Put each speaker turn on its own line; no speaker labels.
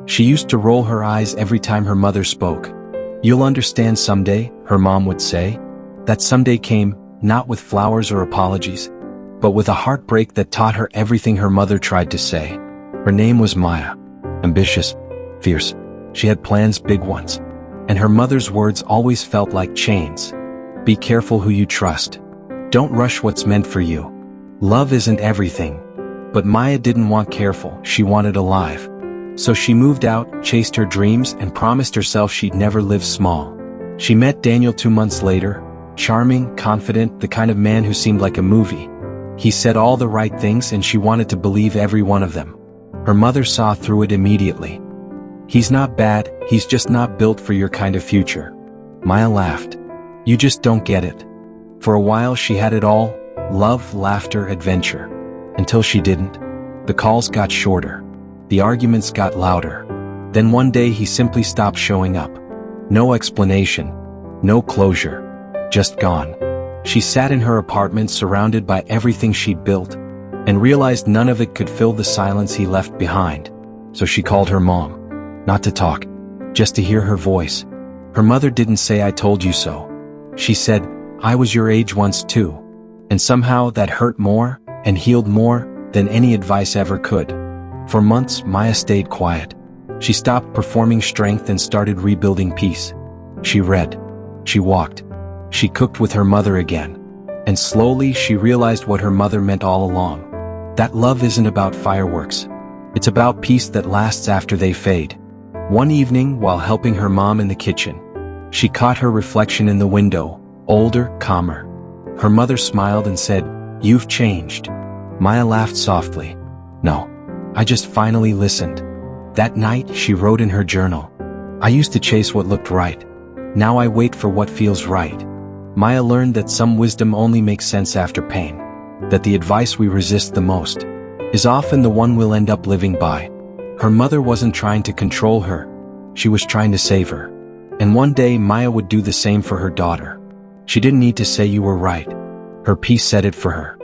She used to roll her eyes every time her mother spoke. "You'll understand someday," her mom would say. That someday came, not with flowers or apologies, but with a heartbreak that taught her everything her mother tried to say. Her name was Maya. Ambitious, fierce. She had plans, big ones. And her mother's words always felt like chains. Be careful who you trust. Don't rush what's meant for you. Love isn't everything. But Maya didn't want careful, she wanted alive. So she moved out, chased her dreams, and promised herself she'd never live small. She met Daniel 2 months later, charming, confident, the kind of man who seemed like a movie. He said all the right things and she wanted to believe every one of them. Her mother saw through it immediately. "He's not bad, he's just not built for your kind of future." Maya laughed. "You just don't get it." For a while she had it all: love, laughter, adventure. Until she didn't. The calls got shorter. The arguments got louder. Then one day he simply stopped showing up. No explanation. No closure. Just gone. She sat in her apartment surrounded by everything she'd built, and realized none of it could fill the silence he left behind. So she called her mom. Not to talk. Just to hear her voice. Her mother didn't say "I told you so." She said, "I was your age once too." And somehow that hurt more, and healed more, than any advice ever could. For months, Maya stayed quiet. She stopped performing strength and started rebuilding peace. She read. She walked. She cooked with her mother again. And slowly she realized what her mother meant all along. That love isn't about fireworks. It's about peace that lasts after they fade. One evening, while helping her mom in the kitchen, she caught her reflection in the window, older, calmer. Her mother smiled and said, "You've changed." Maya laughed softly. "No. I just finally listened." That night, she wrote in her journal, "I used to chase what looked right. Now I wait for what feels right." Maya learned that some wisdom only makes sense after pain. That the advice we resist the most is often the one we'll end up living by. Her mother wasn't trying to control her. She was trying to save her. And one day Maya would do the same for her daughter. She didn't need to say "you were right." Her peace said it for her.